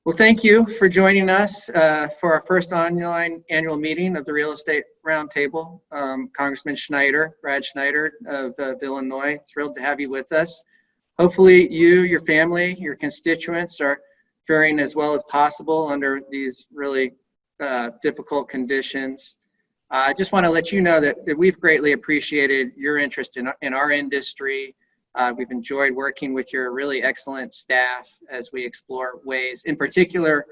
Well, thank you for joining us for our first online annual meeting of the Real Estate Roundtable. Congressman Schneider, Brad Schneider of Illinois, thrilled to have you with us. Hopefully you, your family, your constituents are faring as well as possible under these really difficult conditions. I just want to let you know that we've greatly appreciated your interest in our industry. We've enjoyed working with your really excellent staff as we explore ways, in particular,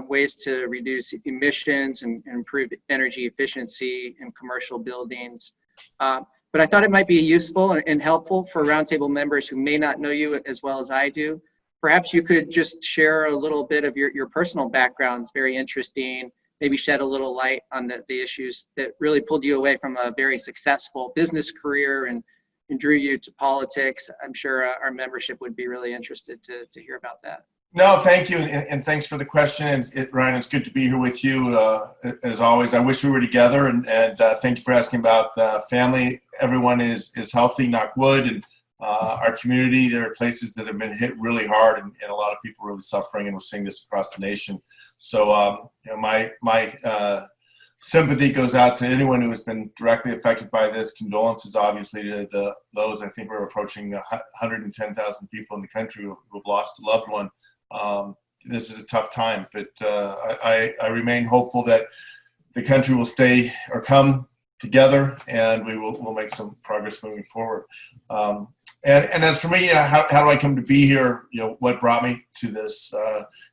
ways to reduce emissions and improve energy efficiency in commercial buildings. But I thought it might be useful and helpful for Roundtable members who may not know you as well as I do. Perhaps you could just share a little bit of your personal background. It's very interesting. Maybe shed a little light on the issues that really pulled you away from a very successful business career and drew you to politics. I'm sure our membership would be really interested to hear about that. No, thank you, and thanks for the question. Ryan, it's good to be here with you, as always. I wish we were together, and thank you for asking about family. Everyone is healthy, knock wood, and our community, there are places that have been hit really hard, and a lot of people really suffering, and we're seeing this across the nation. So my sympathy goes out to anyone who has been directly affected by this. Condolences, obviously, to those. I think we're approaching 110,000 people in the country who've lost a loved one. This is a tough time, but I remain hopeful that the country will stay or come together, and we'll make some progress moving forward. And as for me, how do I come to be here? What brought me to this?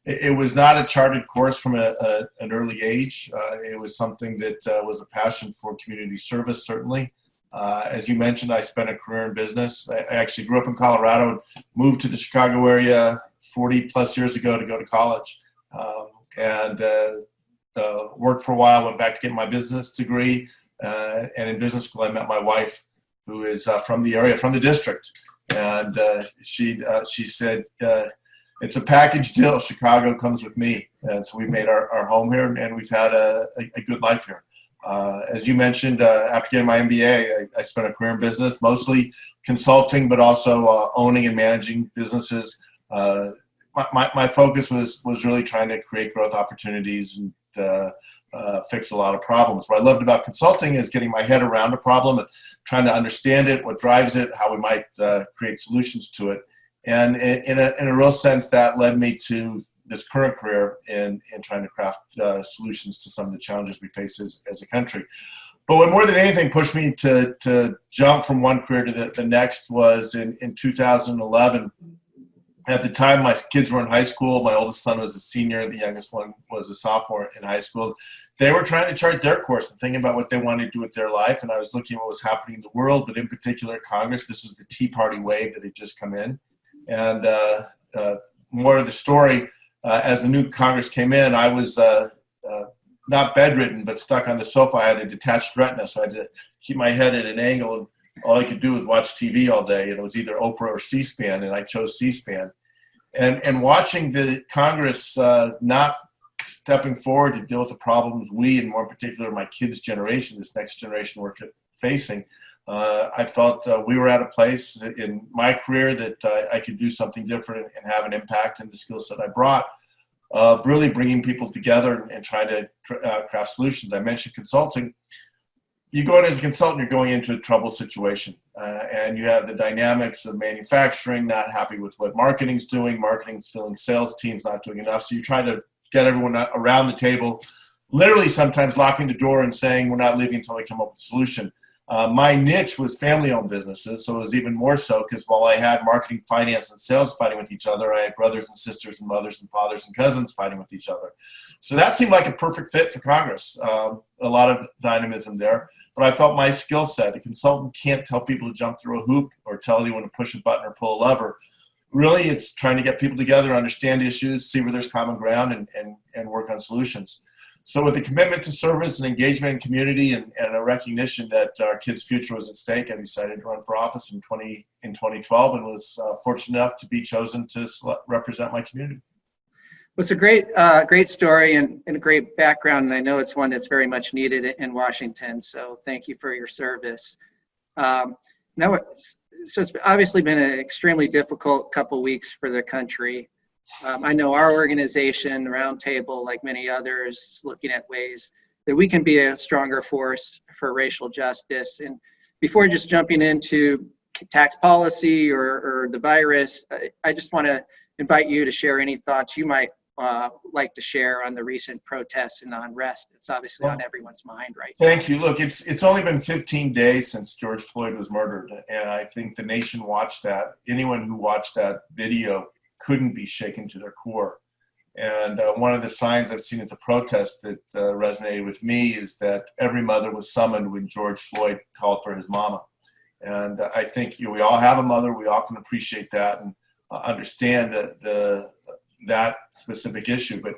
It was not a charted course from an early age. It was something that was a passion for community service, certainly. As you mentioned, I spent a career in business. I actually grew up in Colorado, moved to the Chicago area 40 plus years ago to go to college, and worked for a while, went back to get my business degree. And in business school, I met my wife, who is from the area, from the district. And she said, it's a package deal. Chicago comes with me. And so we made our home here, and we've had a good life here. As you mentioned, after getting my MBA, I spent a career in business, mostly consulting, but also owning and managing businesses. My focus was really trying to create growth opportunities and fix a lot of problems. What I loved about consulting is getting my head around a problem and trying to understand it, what drives it, how we might create solutions to it. And in a real sense, that led me to this current career in trying to craft solutions to some of the challenges we face as a country. But what more than anything pushed me to jump from one career to the next was in 2011. At the time, my kids were in high school. My oldest son was a senior. The youngest one was a sophomore in high school. They were trying to chart their course and thinking about what they wanted to do with their life. And I was looking at what was happening in the world, but in particular, Congress. This was the Tea Party wave that had just come in. And more of the story, as the new Congress came in, I was not bedridden, but stuck on the sofa. I had a detached retina, so I had to keep my head at an angle. And all I could do was watch TV all day, and it was either Oprah or C-SPAN, and I chose C-SPAN. And watching the Congress not stepping forward to deal with the problems we, and more in particular my kids' generation, this next generation, were facing, I felt we were at a place in my career that I could do something different and have an impact, and the skill set I brought of really bringing people together and trying to craft solutions. I mentioned consulting. You go in as a consultant, you're going into a troubled situation, and you have the dynamics of manufacturing, not happy with what marketing's doing. Marketing's feeling sales teams not doing enough. So you try to get everyone around the table, literally sometimes locking the door and saying, we're not leaving until we come up with a solution. My niche was family-owned businesses, so it was even more so because while I had marketing, finance, and sales fighting with each other, I had brothers and sisters and mothers and fathers and cousins fighting with each other. So that seemed like a perfect fit for Congress. A lot of dynamism there. But I felt my skill set, a consultant can't tell people to jump through a hoop or tell anyone to push a button or pull a lever. Really, it's trying to get people together, understand issues, see where there's common ground, and work on solutions. So with a commitment to service and engagement in community and a recognition that our kids' future was at stake, I decided to run for office in 2012 and was fortunate enough to be chosen to represent my community. Well, it's a great story and a great background, and I know it's one that's very much needed in Washington, so thank you for your service. So it's obviously been an extremely difficult couple weeks for the country. I know our organization, the Roundtable, like many others, is looking at ways that we can be a stronger force for racial justice. And before just jumping into tax policy or the virus, I just want to invite you to share any thoughts you might like to share on the recent protests and unrest. It's obviously on everyone's mind right now. Thank you. Look, it's only been 15 days since George Floyd was murdered, and I think the nation watched that. Anyone who watched that video couldn't be shaken to their core. And one of the signs I've seen at the protest that resonated with me is that every mother was summoned when George Floyd called for his mama. And I think we all have a mother. We all can appreciate that and understand that specific issue. But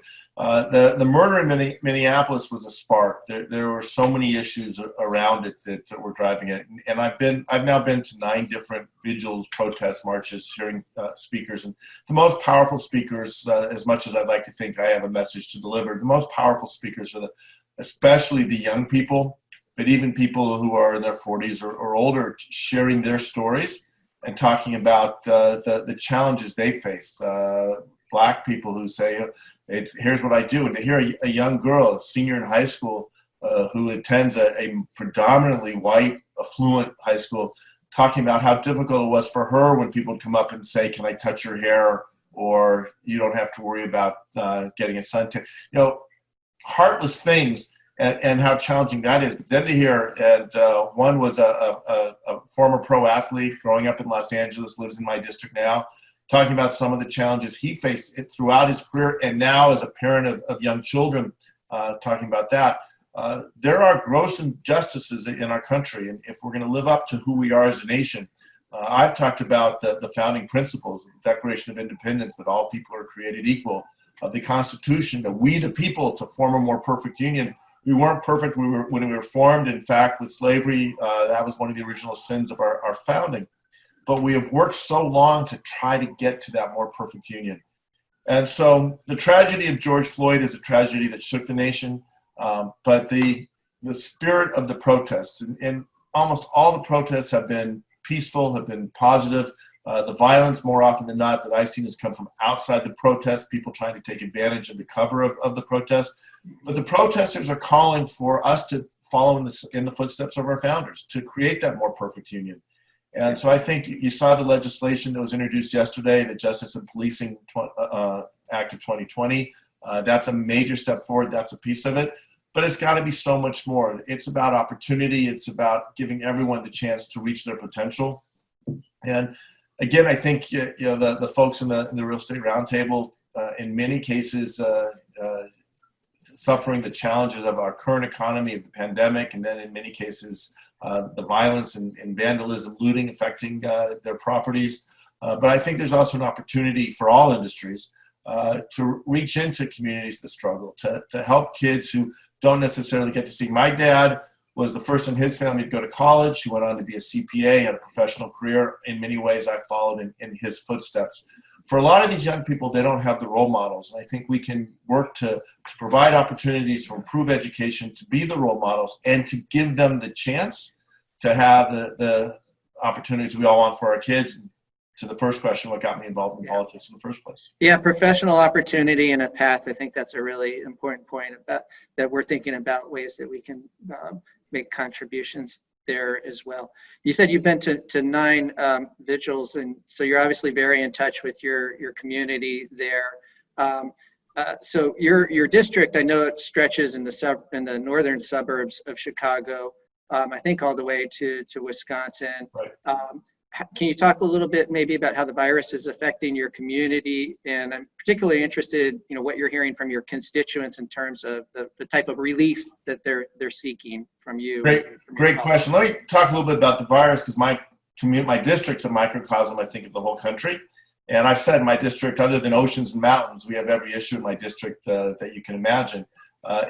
the murder in Minneapolis was a spark. There were so many issues around it that were driving it. And I've now been to 9 different vigils, protests, marches, hearing speakers. And the most powerful speakers, as much as I'd like to think I have a message to deliver, the most powerful speakers are especially the young people, but even people who are in their 40s or older, sharing their stories and talking about the challenges they faced. Black people who say, here's what I do. And to hear a young girl, a senior in high school, who attends a predominantly white, affluent high school, talking about how difficult it was for her when people would come up and say, can I touch your hair? Or you don't have to worry about getting a suntan. Heartless things. And how challenging that is. But then to hear, and one was a former pro athlete growing up in Los Angeles, lives in my district now, talking about some of the challenges he faced throughout his career, and now as a parent of young children, talking about that. There are gross injustices in our country, and if we're going to live up to who we are as a nation, I've talked about the founding principles of the Declaration of Independence, that all people are created equal, of the Constitution, that we the people to form a more perfect union. We weren't perfect when we were formed. In fact, with slavery, that was one of the original sins of our founding. But we have worked so long to try to get to that more perfect union. And so the tragedy of George Floyd is a tragedy that shook the nation. But the spirit of the protests, and almost all the protests have been peaceful, have been positive. The violence, more often than not, that I've seen has come from outside the protest, people trying to take advantage of the cover of the protest. But the protesters are calling for us to follow in the footsteps of our founders, to create that more perfect union. And so I think you saw the legislation that was introduced yesterday, the Justice and Policing Act of 2020. That's a major step forward. That's a piece of it. But it's got to be so much more. It's about opportunity. It's about giving everyone the chance to reach their potential. And again, I think the folks in the Real Estate Roundtable, in many cases, suffering the challenges of our current economy, of the pandemic, and then in many cases, the violence and vandalism, looting affecting their properties. But I think there's also an opportunity for all industries to reach into communities that struggle, to help kids who don't necessarily get to see. My dad was the first in his family to go to college. He went on to be a CPA, had a professional career. In many ways, I followed in his footsteps. For a lot of these young people, they don't have the role models. And I think we can work to provide opportunities to improve education, to be the role models, and to give them the chance to have the opportunities we all want for our kids. To the first question, what got me involved in politics in the first place? Yeah, professional opportunity and a path. I think that's a really important point about that we're thinking about ways that we can make contributions there as well. You said you've been to 9 vigils, and so you're obviously very in touch with your community there. So your district, I know it stretches in the northern suburbs of Chicago, I think all the way to Wisconsin. Right. Can you talk a little bit maybe about how the virus is affecting your community? And I'm particularly interested, what you're hearing from your constituents in terms of the type of relief that they're seeking from you. Great question. Let me talk a little bit about the virus, because my district's a microcosm, I think, of the whole country. And I've said in my district, other than oceans and mountains, we have every issue in my district that you can imagine.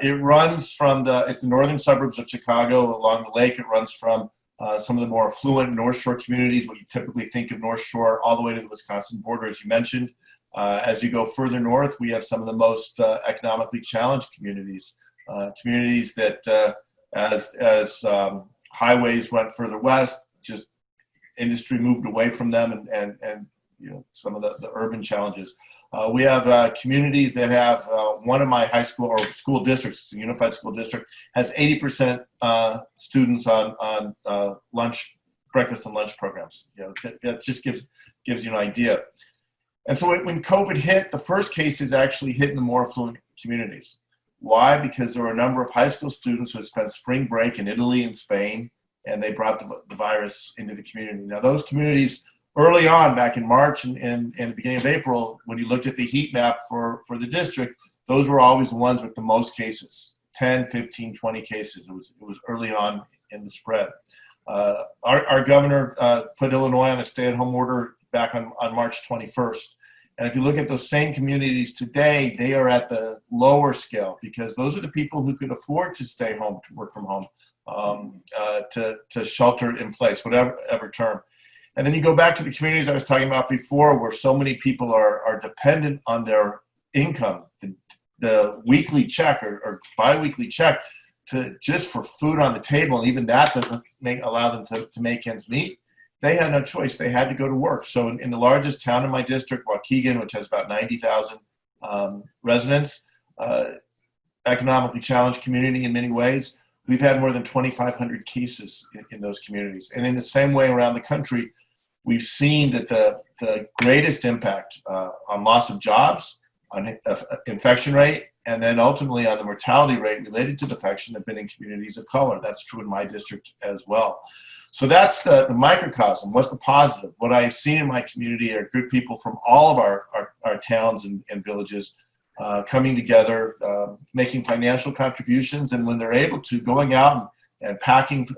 It runs from it's the northern suburbs of Chicago along the lake. It runs from some of the more affluent North Shore communities, what you typically think of North Shore, all the way to the Wisconsin border, as you mentioned. As you go further north, we have some of the most economically challenged communities, communities that as highways went further west, just industry moved away from them and some of the urban challenges. We have communities that have one of my high school or school districts, it's a unified school district, has 80% students on breakfast and lunch programs. That just gives you an idea. And so when COVID hit, the first cases actually hit in the more affluent communities. Why? Because there were a number of high school students who had spent spring break in Italy and Spain, and they brought the virus into the community. Now, those communities early on, back in March and the beginning of April, when you looked at the heat map for the district, those were always the ones with the most cases, 10, 15, 20 cases. It was early on in the spread. Our governor put Illinois on a stay-at-home order back on March 21st. And if you look at those same communities today, they are at the lower scale because those are the people who could afford to stay home, to work from home, to shelter in place, whatever term. And then you go back to the communities I was talking about before, where so many people are dependent on their income, the weekly check or biweekly check, just for food on the table. And even that doesn't allow them to make ends meet. They had no choice. They had to go to work. So in the largest town in my district, Waukegan, which has about 90,000 residents, economically challenged community in many ways, we've had more than 2,500 cases in those communities. And in the same way around the country, we've seen that the greatest impact on loss of jobs, on infection rate, and then ultimately on the mortality rate related to the infection have been in communities of color. That's true in my district as well. So that's the microcosm. What's the positive? What I've seen in my community are good people from all of our towns and villages coming together, making financial contributions, and when they're able to, going out and packing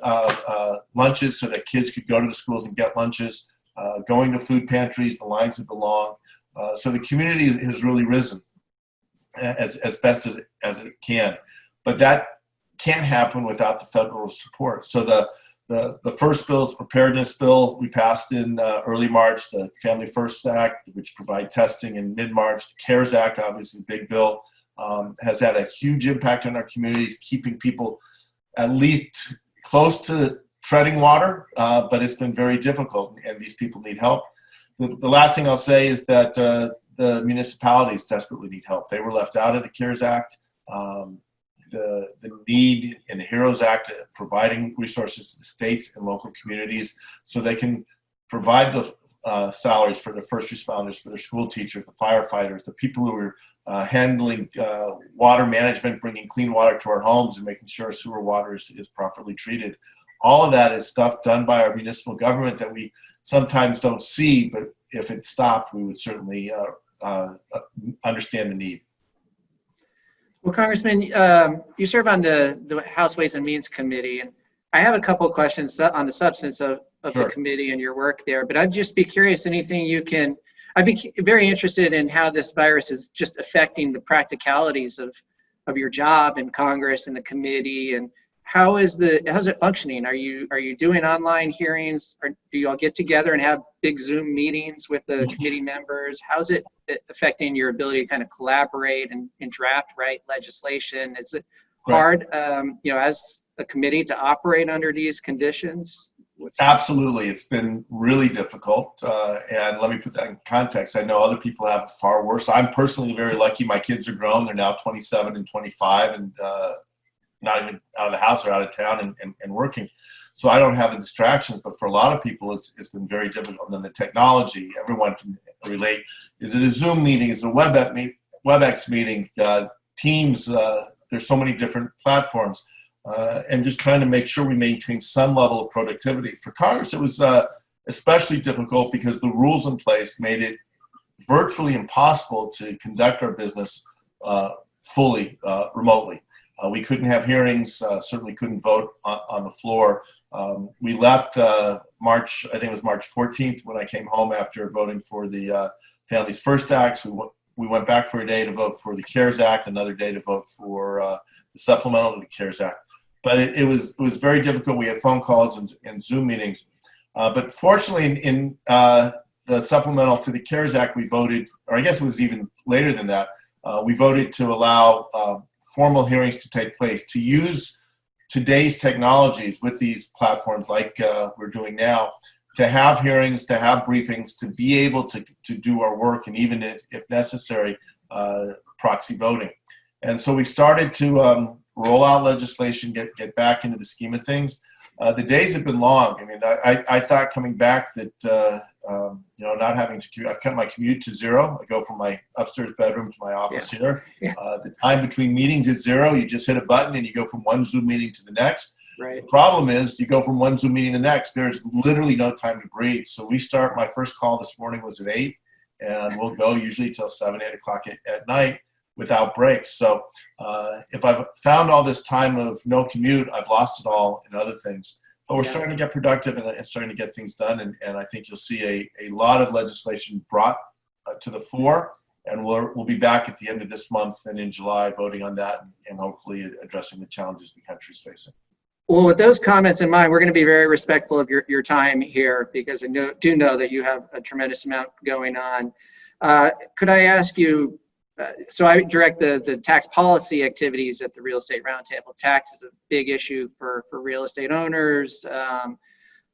lunches so that kids could go to the schools and get lunches, going to food pantries, the lines have been long. So the community has really risen as best as it can. But that can't happen without the federal support. So the first bill is the preparedness bill we passed in early March, the Family First Act, which provide testing in mid-March. The CARES Act, obviously big bill, has had a huge impact on our communities, keeping people at least close to treading water, but it's been very difficult, and these people need help. The last thing I'll say is that the municipalities desperately need help. They were left out of the CARES Act. The need in the HEROES Act providing resources to the states and local communities so they can provide the salaries for the first responders, for their school teachers, the firefighters, the people who are handling water management, bringing clean water to our homes and making sure sewer water is properly treated. All of that is stuff done by our municipal government that we sometimes don't see, but if it stopped, we would certainly understand the need. Well, Congressman, you serve on the House Ways and Means Committee, and I have a couple of questions on the substance of Sure. the committee and your work there, but I'd just be curious, I'd be very interested in how this virus is just affecting the practicalities of your job in Congress and the committee, and how's it functioning? Are you doing online hearings, or do you all get together and have big Zoom meetings with the committee members? How's it affecting your ability to kind of collaborate and draft legislation? Is it hard, as a committee to operate under these conditions? Absolutely. It's been really difficult. And let me put that in context. I know other people have it far worse. I'm personally very lucky. My kids are grown. They're now 27 and 25 and not even out of the house or out of town and working. So I don't have the distractions, but for a lot of people, it's been very difficult. And then the technology, everyone can relate. Is it a Zoom meeting? Is it a WebEx meeting? Teams, there's so many different platforms. And just trying to make sure we maintain some level of productivity. For Congress, it was especially difficult because the rules in place made it virtually impossible to conduct our business fully remotely. We couldn't have hearings, certainly couldn't vote on the floor. We left March 14th when I came home after voting for the Families First Act. We went back for a day to vote for the CARES Act, another day to vote for the supplemental to the CARES Act. But it was very difficult. We had phone calls and Zoom meetings. But fortunately, in the supplemental to the CARES Act, we voted, or I guess it was even later than that, we voted to allow formal hearings to take place, to use today's technologies with these platforms like we're doing now to have hearings, to have briefings, to be able to do our work, and even if necessary, proxy voting. And so we started to roll out legislation, get back into the scheme of things. The days have been long. I mean, I thought coming back that, not having to commute, I've cut my commute to zero. I go from my upstairs bedroom to my office here. Yeah. The time between meetings is zero. You just hit a button and you go from one Zoom meeting to the next. Right. The problem is you go from one Zoom meeting to the next, there's literally no time to breathe. So my first call this morning was at 8, and we'll go usually till 7, 8 o'clock at night without breaks. So if I've found all this time of no commute, I've lost it all in other things. But we're starting to get productive and starting to get things done. And I think you'll see a lot of legislation brought to the fore. And we'll be back at the end of this month and in July voting on that and hopefully addressing the challenges the country is facing. Well, with those comments in mind, we're going to be very respectful of your time here, because I do know that you have a tremendous amount going on. Could I ask you, so I direct the tax policy activities at the Real Estate Roundtable. Tax is a big issue for real estate owners,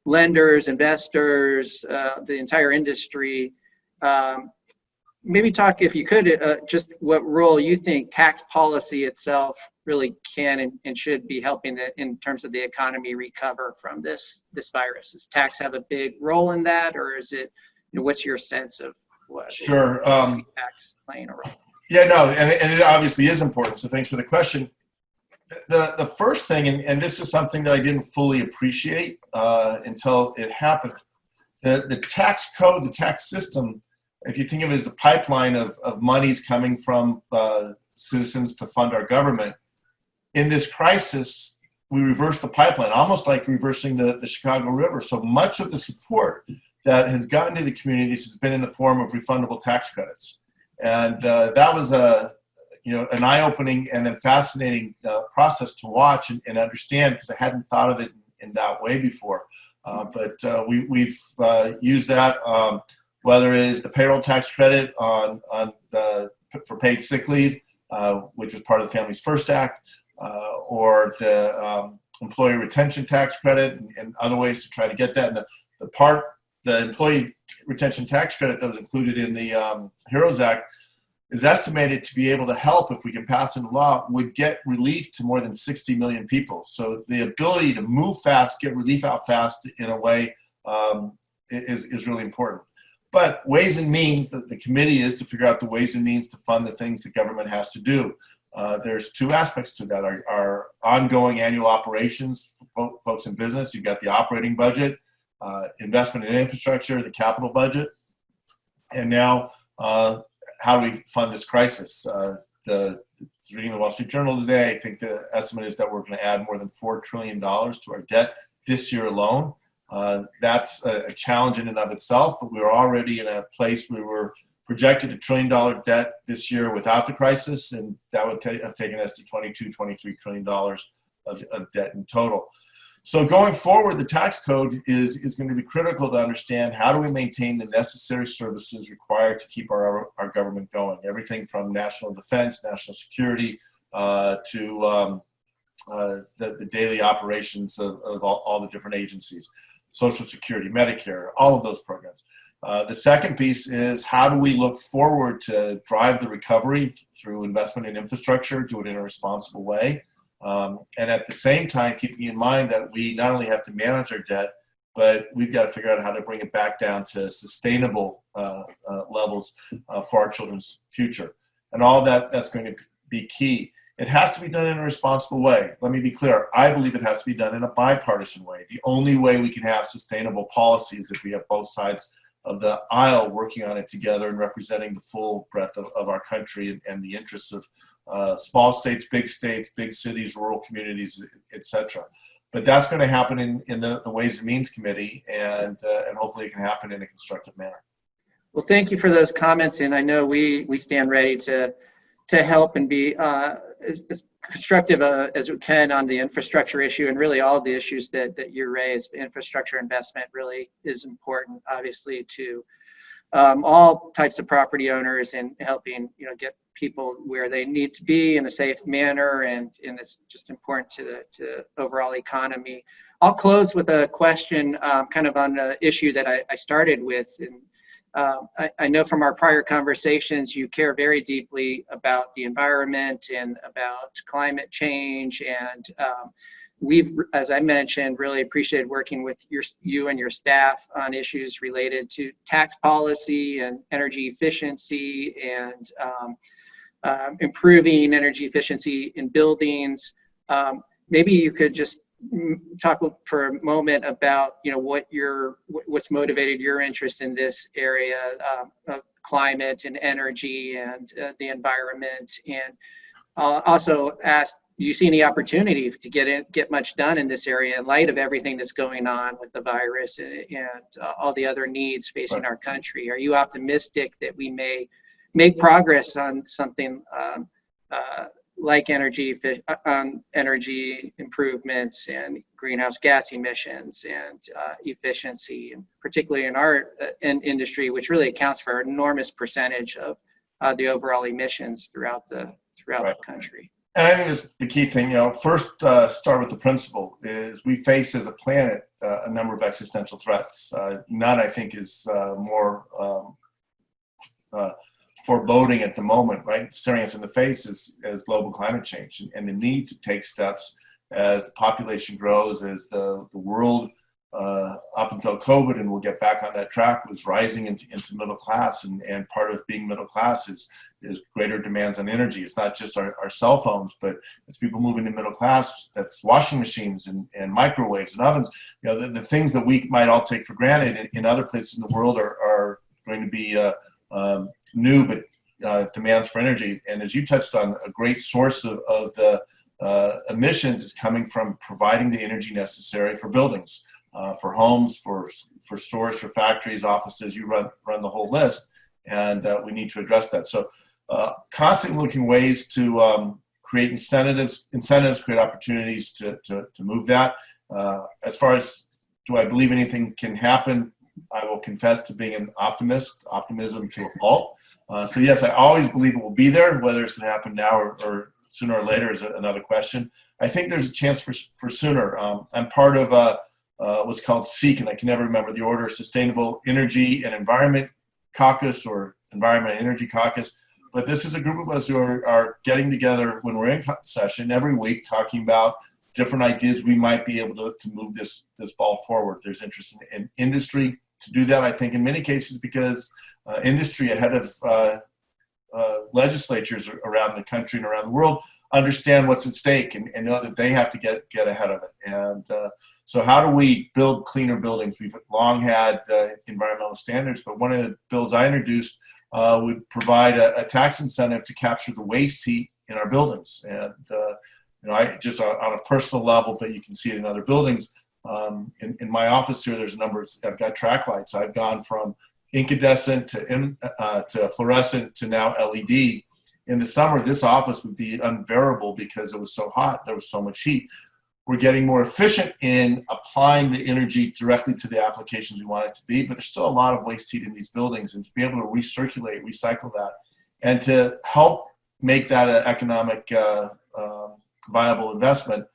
lenders, investors, the entire industry. Maybe talk, if you could, just what role you think tax policy itself really can and should be helping in terms of the economy recover from this virus. Does tax have a big role in that, or is it, what's your sense of what Sure. tax playing a role? Yeah, no, and it obviously is important. So thanks for the question. The first thing, and this is something that I didn't fully appreciate until it happened. The tax code, the tax system, if you think of it as a pipeline of monies coming from citizens to fund our government, in this crisis, we reversed the pipeline, almost like reversing the Chicago River. So much of the support that has gotten to the communities has been in the form of refundable tax credits. And that was an eye-opening and then fascinating process to watch and understand, because I hadn't thought of it in that way before. But we've used that, whether it is the payroll tax credit for paid sick leave, which was part of the Families First Act, or the employee retention tax credit and other ways to try to get that. And the employee retention tax credit that was included in the HEROES Act is estimated to be able to help, if we can pass into law, would get relief to more than 60 million people. So the ability to move fast, get relief out fast in a way is really important. But ways and means, the committee is to figure out the ways and means to fund the things the government has to do. There's two aspects to that. Our ongoing annual operations, folks in business, you've got the operating budget, investment in infrastructure, the capital budget, and now how do we fund this crisis? Reading the Wall Street Journal today, I think the estimate is that we're going to add more than $4 trillion to our debt this year alone. That's a challenge in and of itself, but we were already in a place where we were projected $1 trillion debt this year without the crisis, and that would have taken us to $23 trillion of debt in total. So going forward, the tax code is going to be critical to understand how do we maintain the necessary services required to keep our government going. Everything from national defense, national security, to the daily operations of all the different agencies, Social Security, Medicare, all of those programs. The second piece is how do we look forward to drive the recovery through investment in infrastructure, do it in a responsible way. And at the same time, keeping in mind that we not only have to manage our debt, but we've got to figure out how to bring it back down to sustainable levels for our children's future. And all that's going to be key. It has to be done in a responsible way. Let me be clear. I believe it has to be done in a bipartisan way. The only way we can have sustainable policy is if we have both sides of the aisle working on it together and representing the full breadth of our country and the interests of small states, big cities, rural communities, etc. But that's going to happen in the Ways and Means Committee, and hopefully it can happen in a constructive manner. Well, thank you for those comments, and I know we stand ready to help and be as constructive as we can on the infrastructure issue, and really all the issues that you raised. Infrastructure investment really is important, obviously, to all types of property owners, and helping get people where they need to be in a safe manner, and it's just important to the overall economy. I'll close with a question kind of on the issue that I started with. And I know from our prior conversations, you care very deeply about the environment and about climate change. And we've, as I mentioned, really appreciated working with you and your staff on issues related to tax policy and energy efficiency and improving energy efficiency in buildings. Maybe you could just talk for a moment about what's motivated your interest in this area of climate and energy and the environment, and also ask, do you see any opportunity to get much done in this area in light of everything that's going on with the virus and all the other needs facing our country? Are you optimistic that we may make progress on something like energy improvements and greenhouse gas emissions and efficiency, and particularly in our industry, which really accounts for an enormous percentage of the overall emissions throughout the country? And I think that's the key thing. First, start with the principle is we face as a planet a number of existential threats. None, I think, is more foreboding at the moment, right? Staring us in the face as global climate change and the need to take steps as the population grows, as the world up until COVID, and we'll get back on that track, was rising into middle class. And part of being middle class is greater demands on energy. It's not just our cell phones, but as people move into middle class, that's washing machines and microwaves and ovens. The things that we might all take for granted in other places in the world are going to be new, but demands for energy. And as you touched on, a great source of the emissions is coming from providing the energy necessary for buildings, for homes, for stores, for factories, offices. You run the whole list, and we need to address that. So constantly looking ways to create incentives, create opportunities to move that. As far as do I believe anything can happen, I will confess to being an optimist, optimism to a fault. So yes, I always believe it will be there. Whether it's going to happen now or sooner or later is another question. I think there's a chance for sooner. I'm part of what's called SEEK, and I can never remember the order, Sustainable Energy and Environment Caucus or Environment and Energy Caucus. But this is a group of us who are getting together when we're in session every week, talking about different ideas we might be able to move this ball forward. There's interest in industry to do that, I think, in many cases, because industry ahead of legislatures around the country and around the world understand what's at stake and know that they have to get ahead of it. And so how do we build cleaner buildings? We've long had environmental standards, but one of the bills I introduced would provide a tax incentive to capture the waste heat in our buildings. And I just on a personal level, but you can see it in other buildings. In my office here, there's a number of, I've got track lights. I've gone from incandescent to fluorescent to now LED. In the summer, this office would be unbearable because it was so hot. There was so much heat. We're getting more efficient in applying the energy directly to the applications we want it to be, but there's still a lot of waste heat in these buildings, and to be able to recirculate, recycle that, and to help make that an economic viable investment,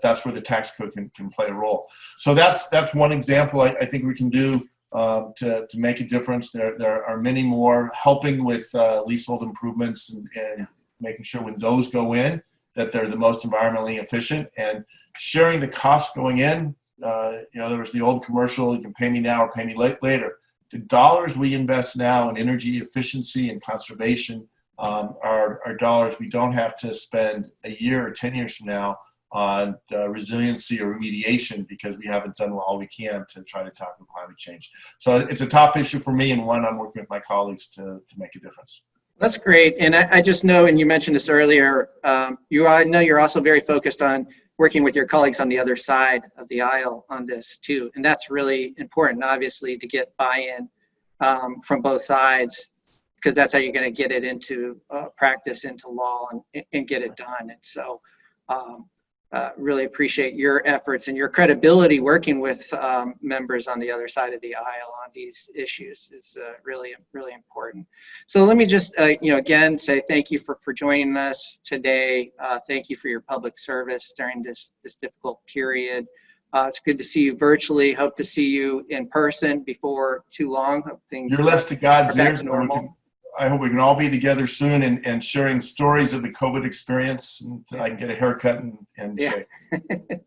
that's where the tax code can play a role. So that's one example I think we can do to make a difference. There are many more, helping with leasehold improvements and making sure when those go in that they're the most environmentally efficient, and sharing the cost going in. There was the old commercial, you can pay me now or pay me later. The dollars we invest now in energy efficiency and conservation are dollars we don't have to spend a year or 10 years from now on resiliency or remediation because we haven't done all we can to try to tackle climate change. So it's a top issue for me, and one I'm working with my colleagues to make a difference. That's great. And I just know, and you mentioned this earlier, I know you're also very focused on working with your colleagues on the other side of the aisle on this too. And that's really important, obviously, to get buy-in from both sides, because that's how you're going to get it into practice, into law, and get it done. And so really appreciate your efforts and your credibility working with members on the other side of the aisle on these issues is really, really important. So let me just, again, say thank you for joining us today. Thank you for your public service during this difficult period. It's good to see you virtually. Hope to see you in person before too long. Hope things Your lips to God's are back ears. to normal. I hope we can all be together soon and sharing stories of the COVID experience. And I can get a haircut and Yeah. shave.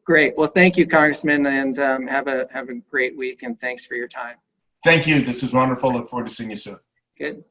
Great. Well, thank you, Congressman, and have a great week. And thanks for your time. Thank you. This is wonderful. Look forward to seeing you soon. Good.